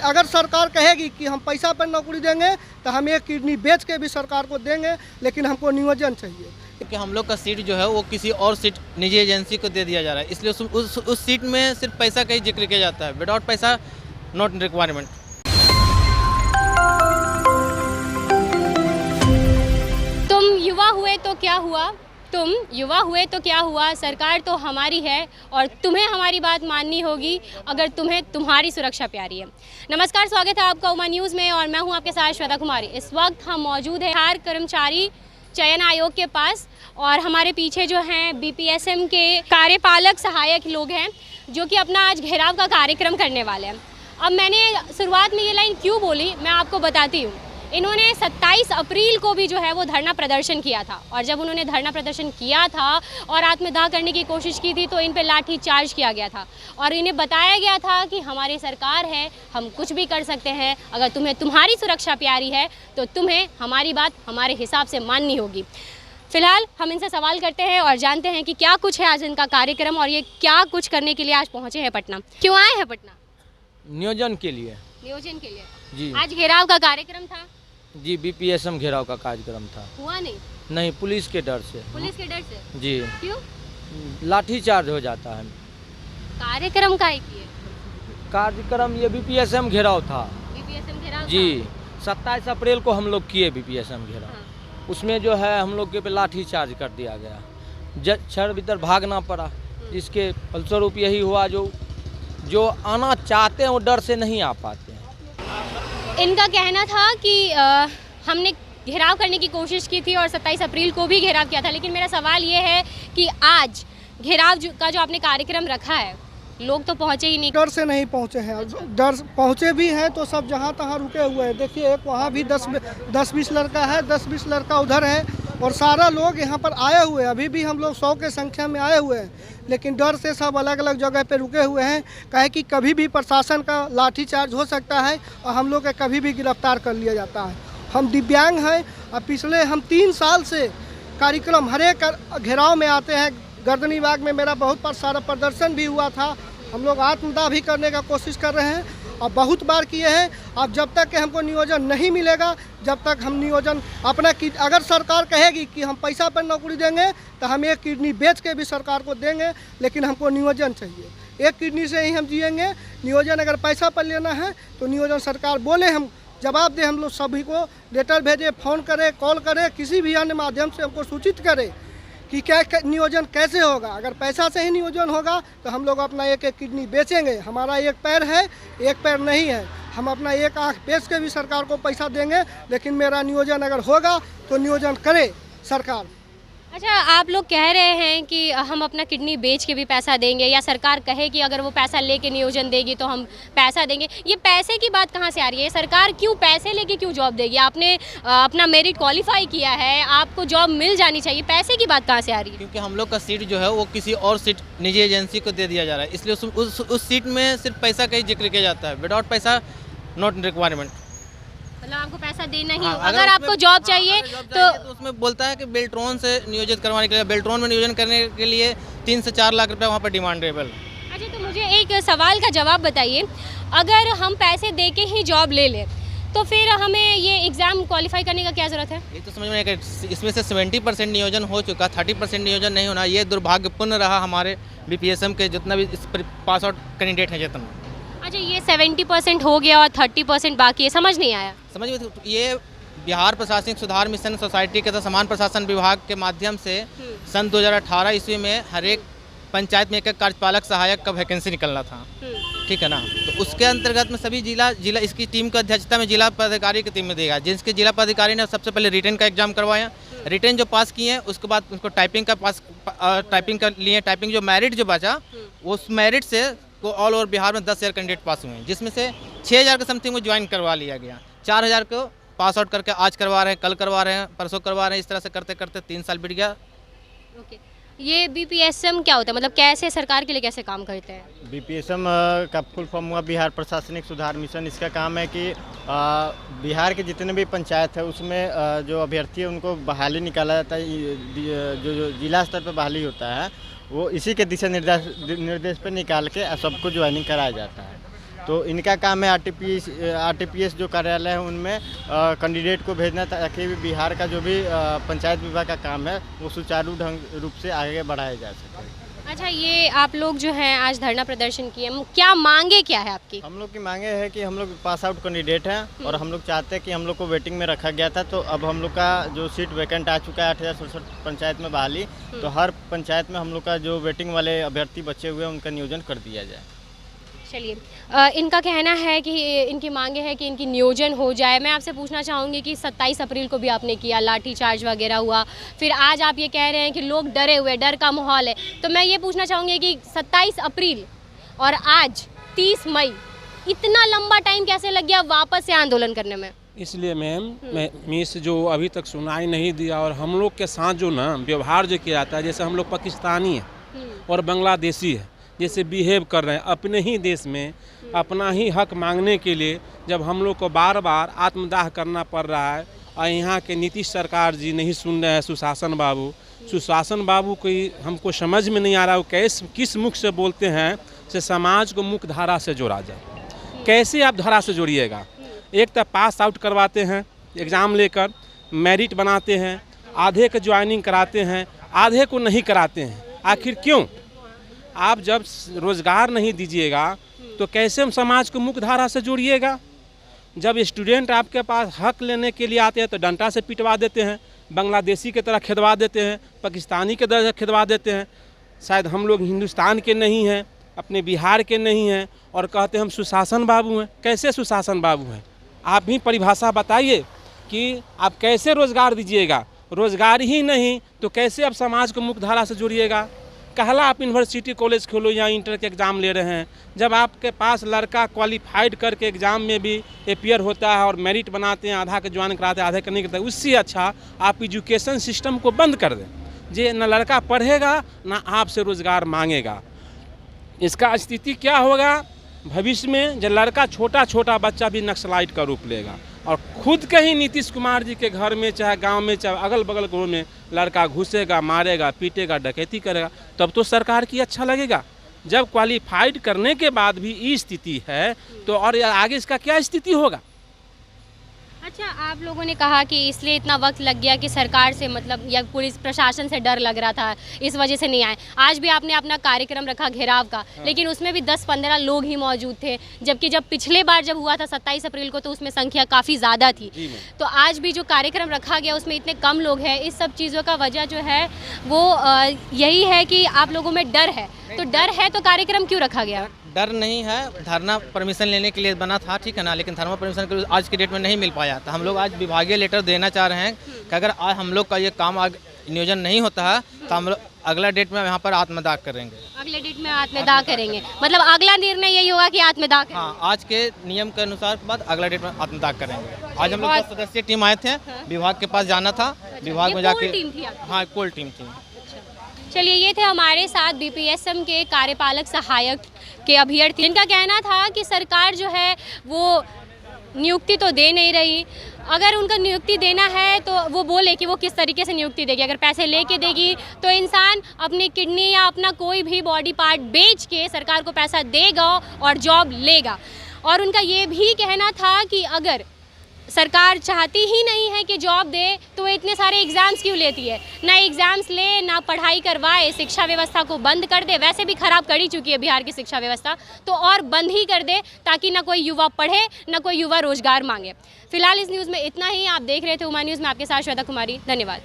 अगर सरकार कहेगी कि हम पैसा पर नौकरी देंगे तो हम एक किडनी बेच के भी सरकार को देंगे, लेकिन हमको नियोजन चाहिए। कि हम लोग का सीट जो है वो किसी और सीट निजी एजेंसी को दे दिया जा रहा है, इसलिए उस सीट में सिर्फ पैसा का ही जिक्र किया जाता है। विदाउट पैसा नॉट रिक्वायरमेंट। तुम युवा हुए तो क्या हुआ, तुम युवा हुए तो क्या हुआ, सरकार तो हमारी है और तुम्हें हमारी बात माननी होगी अगर तुम्हें तुम्हारी सुरक्षा प्यारी है। नमस्कार, स्वागत है आपका उमा न्यूज़ में और मैं हूं आपके साथ श्वेता कुमारी। इस वक्त हम मौजूद हैं बिहार कर्मचारी चयन आयोग के पास और हमारे पीछे जो हैं बीपीएसएम के कार्यपालक सहायक लोग हैं जो कि अपना आज घेराव का कार्यक्रम करने वाले हैं। अब मैंने शुरुआत में ये लाइन क्यों बोली मैं आपको बताती हूँ। इन्होंने 27 अप्रैल को भी जो है वो धरना प्रदर्शन किया था और जब उन्होंने धरना प्रदर्शन किया था और आत्मदाह करने की कोशिश की थी तो इन पे लाठी चार्ज किया गया था और इन्हें बताया गया था कि हमारी सरकार है, हम कुछ भी कर सकते हैं, अगर तुम्हें तुम्हारी सुरक्षा प्यारी है तो तुम्हें हमारी बात हमारे हिसाब से माननी होगी। फिलहाल हम इनसे सवाल करते हैं और जानते हैं कि क्या कुछ है आज इनका कार्यक्रम और ये क्या कुछ करने के लिए आज पहुँचे हैं पटना। क्यों आए हैं पटना? नियोजन के लिए। नियोजन के लिए जी। आज घेराव का कार्यक्रम था जी, बीपीएसएम घेराव का कार्यक्रम था। हुआ नहीं, पुलिस के डर से। पुलिस के डर से? जी। क्यों? लाठी चार्ज हो जाता है। कार्यक्रम का ही किए? कार्यक्रम ये बीपीएसएम घेराव था। बीपीएसएम घेराव जी, 27 अप्रैल को हम लोग किए बीपीएसएम घेराव। हाँ। उसमें जो है हम लोग के पे लाठी चार्ज कर दिया गया, क्षण भीतर भागना पड़ा, जिसके फलस्वरूप यही हुआ जो आना चाहते हैं वो डर से नहीं आ पाते हैं। इनका कहना था कि हमने घेराव करने की कोशिश की थी और 27 अप्रैल को भी घेराव किया था, लेकिन मेरा सवाल ये है कि आज घेराव का जो आपने कार्यक्रम रखा है लोग तो पहुंचे ही नहीं। डर से नहीं पहुंचे हैं, डर पहुंचे भी हैं तो सब जहां तहां रुके हुए हैं। देखिए एक वहां भी 10-20 लड़का है, 10-20 लड़का उधर है और सारा लोग यहाँ पर आए हुए हैं। अभी भी हम लोग 100 के संख्या में आए हुए हैं, लेकिन डर से सब अलग अलग जगह पे रुके हुए हैं। कहे कि कभी भी प्रशासन का लाठीचार्ज हो सकता है और हम लोग के कभी भी गिरफ्तार कर लिया जाता है। हम दिव्यांग हैं और पिछले हम 3 साल से कार्यक्रम हर एक घेराव में आते हैं। गर्दनी बाग में मेरा बहुत सारा प्रदर्शन भी हुआ था। हम लोग आत्मदाह भी करने का कोशिश कर रहे हैं और बहुत बार किए हैं। अब जब तक कि हमको नियोजन नहीं मिलेगा, जब तक हम नियोजन अपना अगर सरकार कहेगी कि हम पैसा पर नौकरी देंगे तो हम एक किडनी बेच के भी सरकार को देंगे, लेकिन हमको नियोजन चाहिए। एक किडनी से ही हम जिएंगे। नियोजन अगर पैसा पर लेना है तो नियोजन सरकार बोले हम जवाब दें। हम लोग सभी को लेटर भेजे, फ़ोन करें, कॉल करें, किसी भी अन्य माध्यम से हमको सूचित करें कि क्या नियोजन कैसे होगा। अगर पैसा से ही नियोजन होगा तो हम लोग अपना एक किडनी बेचेंगे। हमारा एक पैर है, एक पैर नहीं है, हम अपना एक आँख बेच के भी सरकार को पैसा देंगे, लेकिन मेरा नियोजन अगर होगा तो नियोजन करे सरकार। अच्छा, आप लोग कह रहे हैं कि हम अपना किडनी बेच के भी पैसा देंगे या सरकार कहे कि अगर वो पैसा लेके नियोजन देगी तो हम पैसा देंगे। ये पैसे की बात कहाँ से आ रही है? सरकार क्यों पैसे लेके क्यों जॉब देगी? आपने अपना मेरिट क्वालिफाई किया है, आपको जॉब मिल जानी चाहिए, पैसे की बात कहाँ से आ रही है? क्योंकि हम लोग का सीट जो है वो किसी और सीट निजी एजेंसी को दे दिया जा रहा है, इसलिए उस सीट में सिर्फ पैसा का ही जिक्र किया जाता है। विदाउट पैसा नॉट रिक्वायरमेंट। मतलब आपको पैसा देना ही हाँ, होगा। अगर आपको जॉब चाहिए तो उसमें बोलता है कि बेल्ट्रॉन से नियोजित करवाने के लिए, बेल्ट्रॉन में नियोजन करने के लिए 3 से 4 लाख रुपया वहाँ पर डिमांडेबल। अच्छा, तो मुझे एक सवाल का जवाब बताइए। अगर हम पैसे दे के ही जॉब ले लें तो फिर हमें ये एग्ज़ाम क्वालिफाई करने का क्या ज़रूरत है? ये तो समझ में नहीं, इसमें से 70% नियोजन हो चुका, 30% नियोजन नहीं होना, ये दुर्भाग्यपूर्ण रहा हमारे बीपीएसएम के जितना भी इस पास आउट कैंडिडेट हैं जितना। अच्छा, ये 70% हो गया और 30% बाकी है, समझ नहीं आया। समझ में, ये बिहार प्रशासनिक सुधार मिशन सोसाइटी के तहत समान प्रशासन विभाग के माध्यम से सन 2018 ईस्वी में हर एक पंचायत में एक कार्यपालक सहायक का वैकेंसी निकलना था, ठीक है ना। तो उसके अंतर्गत में सभी जिला इसकी टीम की अध्यक्षता में जिला पदाधिकारी की टीम में देगा, जिसके जिला पदाधिकारी ने सबसे पहले रिटर्न का एग्जाम करवाया। रिटर्न जो पास किए हैं उसके बाद उसको टाइपिंग कर लिए। टाइपिंग जो मेरिट जो बचा उस मेरिट से को ऑल ओवर बिहार में 10,000 कैंडिडेट पास हुए हैं, जिसमें से 6,000 के समथिंग में ज्वाइन करवा लिया गया। 4,000 को पास आउट करके आज करवा रहे हैं, कल करवा रहे हैं, परसों करवा रहे हैं। इस तरह से करते करते 3 साल बीत गया। ओके, ये बीपीएसएम क्या होता है, मतलब कैसे सरकार के लिए कैसे काम करते हैं? बीपीएसएम का फुल फॉर्म हुआ बिहार प्रशासनिक सुधार मिशन। इसका काम है कि बिहार के जितने भी पंचायत है उसमें जो अभ्यर्थी है उनको बहाली निकाला जाता है। जो जिला स्तर पर बहाली होता है वो इसी के दिशा निर्देश पर निकाल के सबको ज्वाइनिंग कराया जाता है। तो इनका काम है आरटीपीएस जो कार्यालय है उनमें कैंडिडेट को भेजना, ताकि बिहार का जो भी पंचायत विभाग का काम है वो सुचारू ढंग रूप से आगे बढ़ाया जा सके। अच्छा, ये आप लोग जो हैं आज धरना प्रदर्शन किए, क्या मांगे क्या है आपकी? हम लोग की मांगे है कि हम लोग पास आउट कैंडिडेट हैं और हम लोग चाहते हैं कि हम लोग को वेटिंग में रखा गया था, तो अब हम लोग का जो सीट वैकेंट आ चुका है 8067 पंचायत में बहाली, तो हर पंचायत में हम लोग का जो वेटिंग वाले अभ्यर्थी बचे हुए हैं उनका नियोजन कर दिया जाए। चलिए, इनका कहना है कि इनकी मांगे है कि इनकी नियोजन हो जाए। मैं आपसे पूछना चाहूँगी कि 27 अप्रैल को भी आपने किया, लाठी चार्ज वगैरह हुआ, फिर आज आप ये कह रहे हैं कि लोग डरे हुए, डर का माहौल है, तो मैं ये पूछना चाहूँगी कि 27 अप्रैल और आज 30 मई, इतना लंबा टाइम कैसे लग गया वापस से आंदोलन करने में? इसलिए मैम, मिस जो अभी तक सुनाई नहीं दिया और हम लोग के साथ जो ना व्यवहार जो किया जाता है, जैसे हम लोग पाकिस्तानी है और बांग्लादेशी है, जैसे बिहेव कर रहे हैं अपने ही देश में अपना ही हक मांगने के लिए, जब हम लोग को बार बार आत्मदाह करना पड़ रहा है और यहाँ के नीतीश सरकार जी नहीं सुन रहे हैं, सुशासन बाबू को हमको समझ में नहीं आ रहा है वो किस मुख से बोलते हैं से समाज को मुख्य धारा से जोड़ा जाए। कैसे आप धारा से जोड़िएगा? एक तो पास आउट करवाते हैं एग्ज़ाम लेकर, मेरिट बनाते हैं, आधे को ज्वाइनिंग कराते हैं, आधे को नहीं कराते हैं। आखिर क्यों? आप जब रोज़गार नहीं दीजिएगा तो कैसे हम समाज को मुख्य धारा से जोड़िएगा? जब स्टूडेंट आपके पास हक लेने के लिए आते हैं तो डंडा से पिटवा देते हैं, बांग्लादेशी की तरह खिदवा देते हैं, पाकिस्तानी की तरह खिदवा देते हैं। शायद हम लोग हिंदुस्तान के नहीं हैं, अपने बिहार के नहीं हैं और कहते हैं हम सुशासन बाबू हैं। कैसे सुशासन बाबू हैं? आप भी परिभाषा बताइए कि आप कैसे रोज़गार दीजिएगा? रोज़गार ही नहीं तो कैसे आप समाज को मुख्य धारा से जोड़िएगा? कहला आप यूनिवर्सिटी कॉलेज खोलो या इंटर के एग्ज़ाम ले रहे हैं, जब आपके पास लड़का क्वालिफाइड करके एग्ज़ाम में भी अपीयर होता है और मेरिट बनाते हैं, आधा के ज्वाइन कराते हैं, आधे का नहीं करते, उससे अच्छा आप एजुकेशन सिस्टम को बंद कर दें। जे न लड़का पढ़ेगा ना आपसे रोज़गार मांगेगा। इसका स्थिति क्या होगा भविष्य में? जब लड़का छोटा बच्चा भी नक्सलाइट का रूप लेगा और खुद के ही नीतीश कुमार जी के घर में, चाहे गांव में, चाहे अगल बगल गाँव में लड़का घुसेगा, मारेगा, पीटेगा, डकैती करेगा, तब तो सरकार की अच्छा लगेगा। जब क्वालिफाइड करने के बाद भी ये स्थिति है तो और आगे इसका क्या स्थिति होगा? अच्छा, आप लोगों ने कहा कि इसलिए इतना वक्त लग गया कि सरकार से मतलब या पुलिस प्रशासन से डर लग रहा था, इस वजह से नहीं आए। आज भी आपने अपना कार्यक्रम रखा घेराव का, लेकिन उसमें भी 10-15 लोग ही मौजूद थे, जबकि जब पिछले बार जब हुआ था 27 अप्रैल को तो उसमें संख्या काफ़ी ज़्यादा थी। तो आज भी जो कार्यक्रम रखा गया उसमें इतने कम लोग हैं। इस सब चीज़ों का वजह जो है वो यही है कि आप लोगों में डर है। तो डर है तो कार्यक्रम क्यों रखा गया? डर नहीं है, धरना परमिशन लेने के लिए बना था, ठीक है ना, लेकिन धरना परमिशन आज के डेट में नहीं मिल पाया। तो हम लोग आज विभागीय लेटर देना चाह रहे हैं कि अगर आज हम लोग का ये काम नियोजन नहीं होता है तो हम लोग अगला डेट में यहाँ पर आत्मदाह करेंगे। अगले डेट में आत्मदाह करेंगे, मतलब अगला निर्णय यही होगा कि आत्मदाह करेंगे। हाँ, आज के नियम के अनुसार बाद अगला डेट में आत्मदाह करेंगे। आज हम लोग 10 सदस्यीय टीम आए थे, विभाग के पास जाना था, विभाग में जाके हाँ कोल टीम थी। चलिए, ये थे हमारे साथ बीपीएसएम के कार्यपालक सहायक के अभ्यर्थी, जिनका कहना था कि सरकार जो है वो नियुक्ति तो दे नहीं रही। अगर उनका नियुक्ति देना है तो वो बोले कि वो किस तरीके से नियुक्ति देगी। अगर पैसे लेके देगी तो इंसान अपनी किडनी या अपना कोई भी बॉडी पार्ट बेच के सरकार को पैसा देगा और जॉब लेगा। और उनका ये भी कहना था कि अगर सरकार चाहती ही नहीं है कि जॉब दे तो वो इतने सारे एग्ज़ाम्स क्यों लेती है? ना एग्ज़ाम्स ले, ना पढ़ाई करवाए, शिक्षा व्यवस्था को बंद कर दे। वैसे भी ख़राब कर ही चुकी है बिहार की शिक्षा व्यवस्था, तो और बंद ही कर दे ताकि ना कोई युवा पढ़े, ना कोई युवा रोज़गार मांगे। फिलहाल इस न्यूज़ में इतना ही। आप देख रहे थे उमा न्यूज़ में, आपके साथ श्वेता कुमारी। धन्यवाद।